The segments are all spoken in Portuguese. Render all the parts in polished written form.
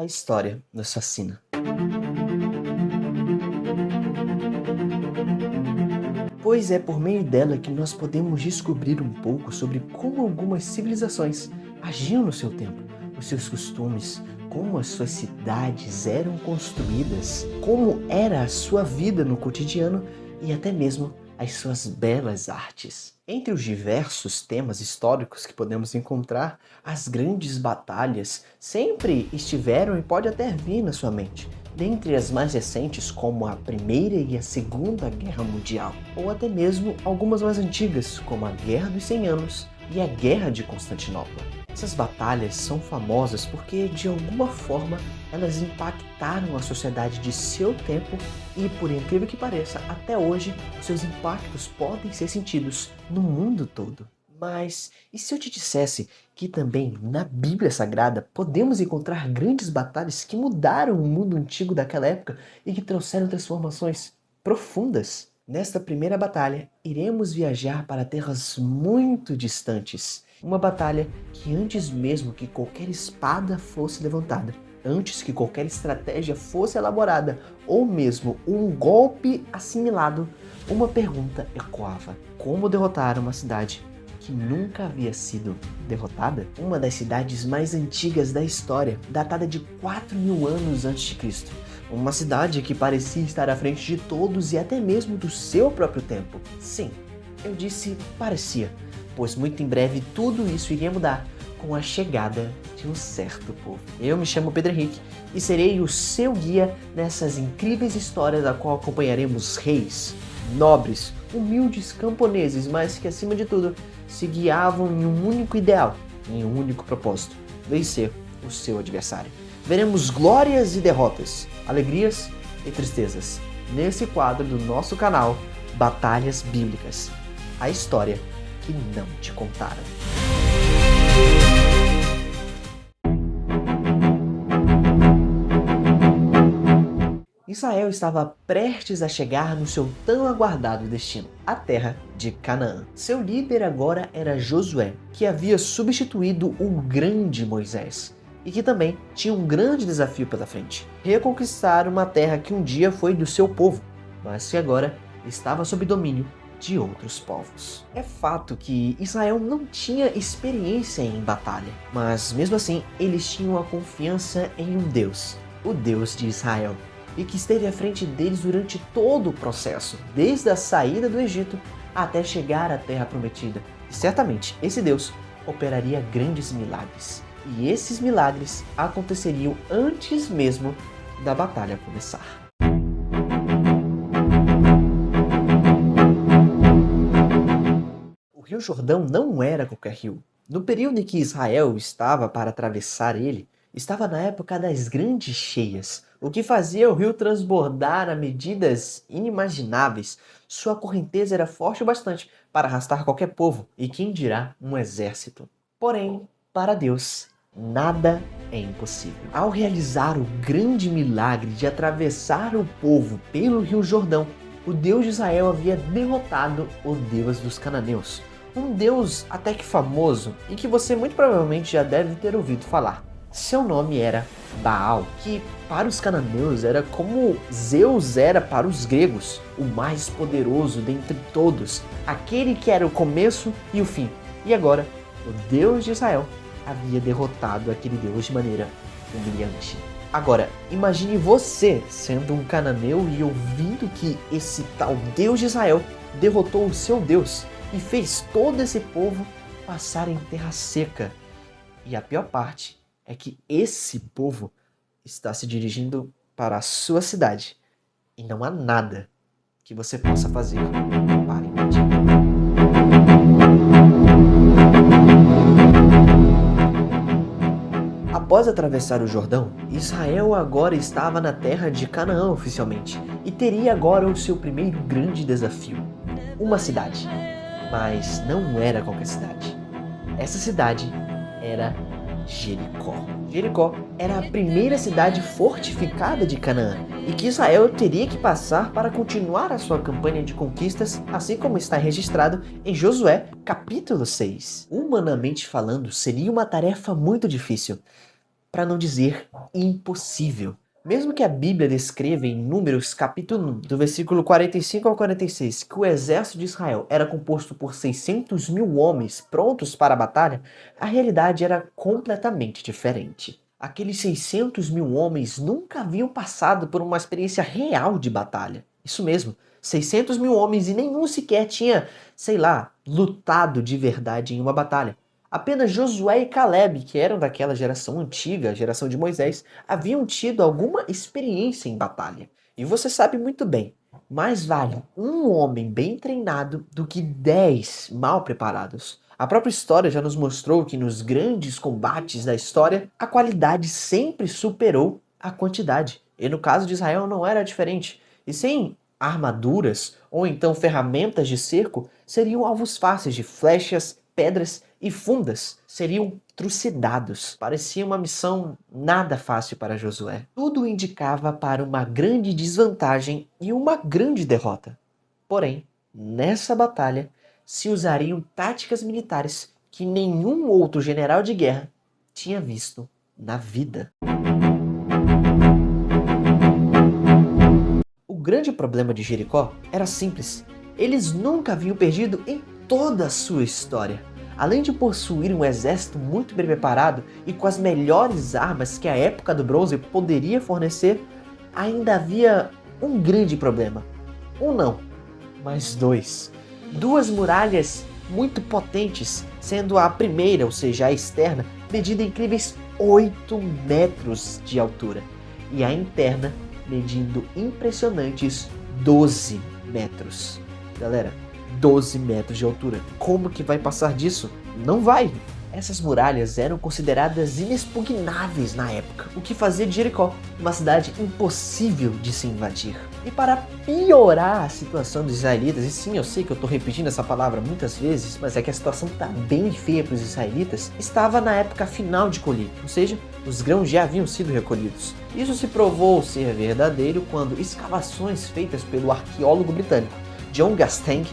A história nos fascina. Pois é por meio dela que nós podemos descobrir um pouco sobre como algumas civilizações agiam no seu tempo, os seus costumes, como as suas cidades eram construídas, como era a sua vida no cotidiano e até mesmo as suas belas artes. Entre os diversos temas históricos que podemos encontrar, as grandes batalhas sempre estiveram e pode até vir na sua mente. Dentre as mais recentes, como a Primeira e a Segunda Guerra Mundial, ou até mesmo algumas mais antigas, como a Guerra dos 100 Anos e a Guerra de Constantinopla. Essas batalhas são famosas porque, de alguma forma, elas impactaram a sociedade de seu tempo e, por incrível que pareça, até hoje, seus impactos podem ser sentidos no mundo todo. Mas e se eu te dissesse que também na Bíblia Sagrada podemos encontrar grandes batalhas que mudaram o mundo antigo daquela época e que trouxeram transformações profundas? Nesta primeira batalha, iremos viajar para terras muito distantes. Uma batalha que antes mesmo que qualquer espada fosse levantada, antes que qualquer estratégia fosse elaborada, ou mesmo um golpe assimilado, uma pergunta ecoava: como derrotar uma cidade que nunca havia sido derrotada? Uma das cidades mais antigas da história, datada de 4.000 anos antes de Cristo. Uma cidade que parecia estar à frente de todos e até mesmo do seu próprio tempo. Sim, eu disse parecia, pois muito em breve tudo isso iria mudar com a chegada de um certo povo. Eu me chamo Pedro Henrique e serei o seu guia nessas incríveis histórias da qual acompanharemos reis, nobres, humildes camponeses, mas que acima de tudo se guiavam em um único ideal, em um único propósito: vencer o seu adversário. Veremos glórias e derrotas, alegrias e tristezas, nesse quadro do nosso canal Batalhas Bíblicas, a história que não te contaram. Israel estava prestes a chegar no seu tão aguardado destino, a terra de Canaã. Seu líder agora era Josué, que havia substituído o grande Moisés e que também tinha um grande desafio pela frente: reconquistar uma terra que um dia foi do seu povo, mas que agora estava sob domínio de outros povos. É fato que Israel não tinha experiência em batalha, mas mesmo assim eles tinham a confiança em um Deus, o Deus de Israel, e que esteve à frente deles durante todo o processo, desde a saída do Egito até chegar à Terra Prometida. E certamente esse Deus operaria grandes milagres, e esses milagres aconteceriam antes mesmo da batalha começar. O Rio Jordão não era qualquer rio. No período em que Israel estava para atravessar ele, estava na época das grandes cheias, o que fazia o rio transbordar a medidas inimagináveis. Sua correnteza era forte o bastante para arrastar qualquer povo, e quem dirá um exército. Porém, para Deus, nada é impossível. Ao realizar o grande milagre de atravessar o povo pelo Rio Jordão, o Deus de Israel havia derrotado o Deus dos cananeus. Um Deus até que famoso e que você muito provavelmente já deve ter ouvido falar. Seu nome era Baal, que para os cananeus era como Zeus era para os gregos, o mais poderoso dentre todos, aquele que era o começo e o fim. E agora, o Deus de Israel havia derrotado aquele Deus de maneira humilhante. Agora, imagine você sendo um cananeu e ouvindo que esse tal Deus de Israel derrotou o seu Deus e fez todo esse povo passar em terra seca. E a pior parte é que esse povo está se dirigindo para a sua cidade e não há nada que você possa fazer para impedir. Após atravessar o Jordão, Israel agora estava na terra de Canaã oficialmente e teria agora o seu primeiro grande desafio: uma cidade. Mas não era qualquer cidade. Essa cidade era Jericó. Jericó era a primeira cidade fortificada de Canaã e que Israel teria que passar para continuar a sua campanha de conquistas, assim como está registrado em Josué, capítulo 6. Humanamente falando, seria uma tarefa muito difícil. para não dizer impossível. Mesmo que a Bíblia descreva em Números capítulo 1, do versículo 45 ao 46, que o exército de Israel era composto por 600 mil homens prontos para a batalha, a realidade era completamente diferente. Aqueles 600 mil homens nunca haviam passado por uma experiência real de batalha. Isso mesmo, 600 mil homens e nenhum sequer tinha, sei lá, lutado de verdade em uma batalha. Apenas Josué e Caleb, que eram daquela geração antiga, a geração de Moisés, haviam tido alguma experiência em batalha. E você sabe muito bem, mais vale um homem bem treinado do que 10 mal preparados. A própria história já nos mostrou que nos grandes combates da história, a qualidade sempre superou a quantidade. E no caso de Israel não era diferente. E sem armaduras ou então ferramentas de cerco, seriam alvos fáceis de flechas, pedras e fundas, seriam trucidados. Parecia uma missão nada fácil para Josué. Tudo indicava para uma grande desvantagem e uma grande derrota. Porém, nessa batalha, se usariam táticas militares que nenhum outro general de guerra tinha visto na vida. O grande problema de Jericó era simples. Eles nunca haviam perdido em toda a sua história. Além de possuir um exército muito bem preparado e com as melhores armas que a época do bronze poderia fornecer, ainda havia um grande problema. Um não, mas dois. Duas muralhas muito potentes, sendo a primeira, ou seja, a externa, medida incríveis 8 metros de altura, e a interna medindo impressionantes 12 metros. Galera, 12 metros de altura. Como que vai passar disso? Não vai! Essas muralhas eram consideradas inexpugnáveis na época, o que fazia de Jericó uma cidade impossível de se invadir. E para piorar a situação dos israelitas, e sim, eu sei que eu estou repetindo essa palavra muitas vezes, mas é que a situação está bem feia para os israelitas, estava na época final de colheita, ou seja, os grãos já haviam sido recolhidos. Isso se provou ser verdadeiro quando escavações feitas pelo arqueólogo britânico John Gastarg,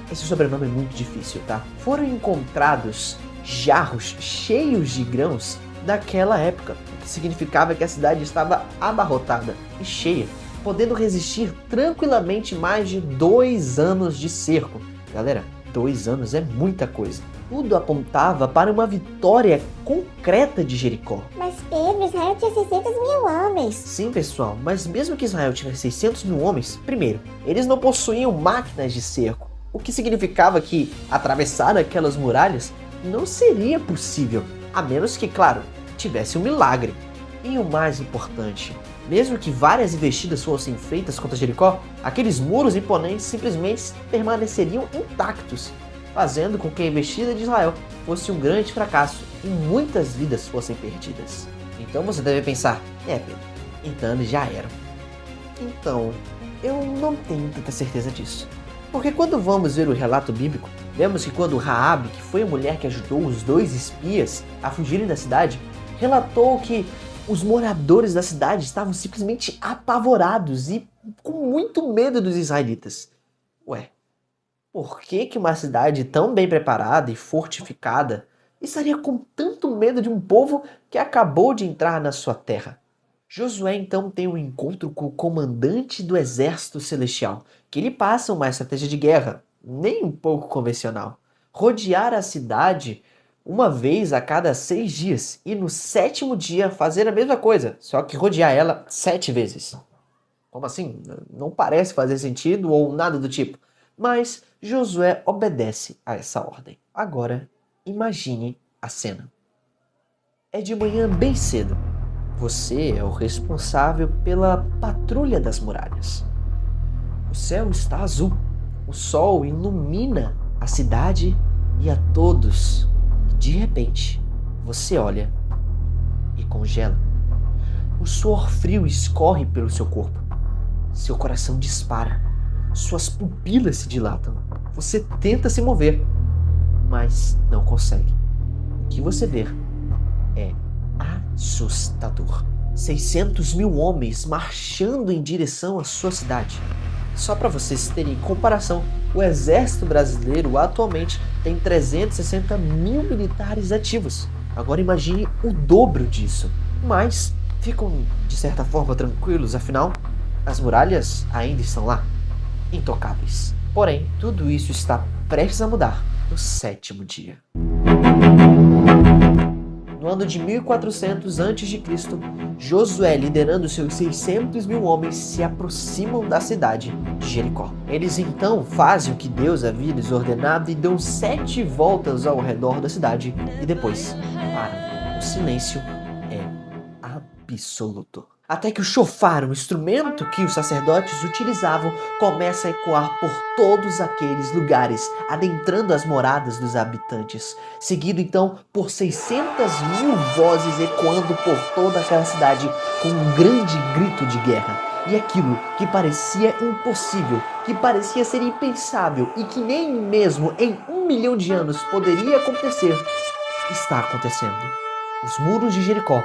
esse sobrenome é muito difícil, tá? Foram encontrados jarros cheios de grãos daquela época, o que significava que a cidade estava abarrotada e cheia, podendo resistir tranquilamente mais de 2 anos de cerco. Galera, 2 anos é muita coisa. Tudo apontava para uma vitória concreta de Jericó. Mas Pedro, Israel tinha 600 mil homens. Sim, pessoal, mas mesmo que Israel tivesse 600 mil homens, primeiro, eles não possuíam máquinas de cerco, o que significava que atravessar aquelas muralhas não seria possível, a menos que, claro, tivesse um milagre. E o mais importante, mesmo que várias investidas fossem feitas contra Jericó, aqueles muros imponentes simplesmente permaneceriam intactos, fazendo com que a investida de Israel fosse um grande fracasso e muitas vidas fossem perdidas. Então você deve pensar, Pedro, então eles já eram. Então, eu não tenho tanta certeza disso. Porque quando vamos ver o relato bíblico, vemos que quando Raabe, que foi a mulher que ajudou os 2 espias a fugirem da cidade, relatou que os moradores da cidade estavam simplesmente apavorados e com muito medo dos israelitas. Ué, por que uma cidade tão bem preparada e fortificada estaria com tanto medo de um povo que acabou de entrar na sua terra? Josué então tem um encontro com o comandante do exército celestial, que lhe passa uma estratégia de guerra, nem um pouco convencional. Rodear a cidade uma vez a cada 6 dias e no 7º dia fazer a mesma coisa, só que rodear ela 7 vezes. Como assim? Não parece fazer sentido ou nada do tipo. Mas Josué obedece a essa ordem. Agora, imagine a cena. É de manhã bem cedo. Você é o responsável pela patrulha das muralhas. O céu está azul. O sol ilumina a cidade e a todos. E de repente, você olha e congela. O suor frio escorre pelo seu corpo. Seu coração dispara. Suas pupilas se dilatam. Você tenta se mover, mas não consegue. O que você vê é assustador. 600 mil homens marchando em direção à sua cidade. Só para vocês terem comparação, o exército brasileiro atualmente tem 360 mil militares ativos. Agora imagine o dobro disso. Mas ficam, de certa forma, tranquilos, afinal, as muralhas ainda estão lá, intocáveis. Porém, tudo isso está prestes a mudar no 7º dia. No ano de 1400 a.C., Josué, liderando seus 600.000 homens, se aproximam da cidade de Jericó. Eles então fazem o que Deus havia lhes ordenado e dão 7 voltas ao redor da cidade e depois param. O silêncio é absoluto. Até que o chofar, um instrumento que os sacerdotes utilizavam, começa a ecoar por todos aqueles lugares, adentrando as moradas dos habitantes, seguido então por 600.000 vozes ecoando por toda aquela cidade com um grande grito de guerra. E aquilo que parecia impossível, que parecia ser impensável e que nem mesmo em 1 milhão de anos poderia acontecer, está acontecendo. Os muros de Jericó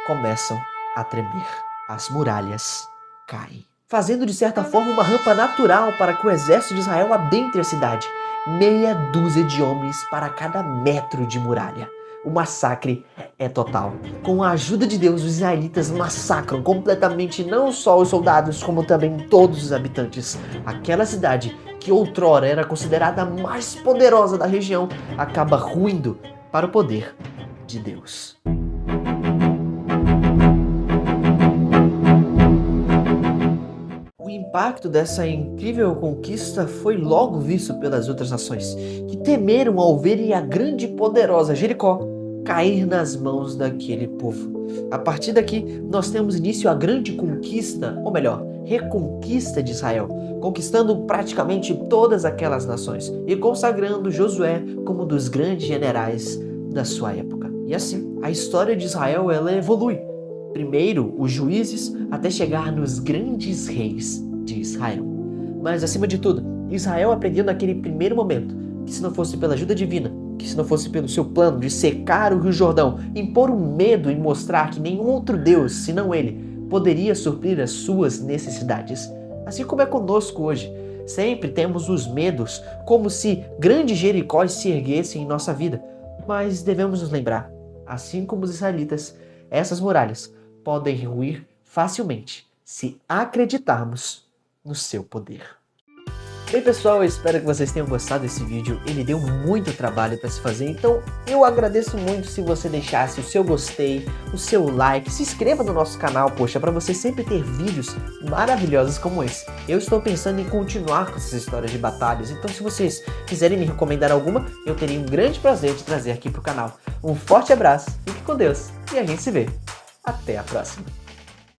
começam a tremer. As muralhas caem, fazendo de certa forma uma rampa natural para que o exército de Israel adentre a cidade. Meia dúzia de homens para cada metro de muralha. O massacre é total. Com a ajuda de Deus, os israelitas massacram completamente não só os soldados, como também todos os habitantes. Aquela cidade, que outrora era considerada a mais poderosa da região, acaba ruindo para o poder de Deus. O impacto dessa incrível conquista foi logo visto pelas outras nações, que temeram ao verem a grande e poderosa Jericó cair nas mãos daquele povo. A partir daqui, nós temos início a grande conquista, ou melhor, reconquista de Israel, conquistando praticamente todas aquelas nações e consagrando Josué como um dos grandes generais da sua época. E assim, a história de Israel ela evolui. Primeiro, os juízes, até chegar nos grandes reis de Israel. Mas, acima de tudo, Israel aprendeu naquele primeiro momento que se não fosse pela ajuda divina, que se não fosse pelo seu plano de secar o Rio Jordão, impor um medo e mostrar que nenhum outro Deus, senão ele, poderia suprir as suas necessidades. Assim como é conosco hoje. Sempre temos os medos, como se grandes Jericós se erguessem em nossa vida. Mas devemos nos lembrar, assim como os israelitas, essas muralhas podem ruir facilmente se acreditarmos no seu poder. Bem pessoal, eu espero que vocês tenham gostado desse vídeo, ele deu muito trabalho para se fazer, então eu agradeço muito se você deixasse o seu gostei, o seu like, se inscreva no nosso canal, poxa, para você sempre ter vídeos maravilhosos como esse. Eu estou pensando em continuar com essas histórias de batalhas, então se vocês quiserem me recomendar alguma, eu teria um grande prazer de trazer aqui para o canal. Um forte abraço, fique com Deus e a gente se vê. Até a próxima!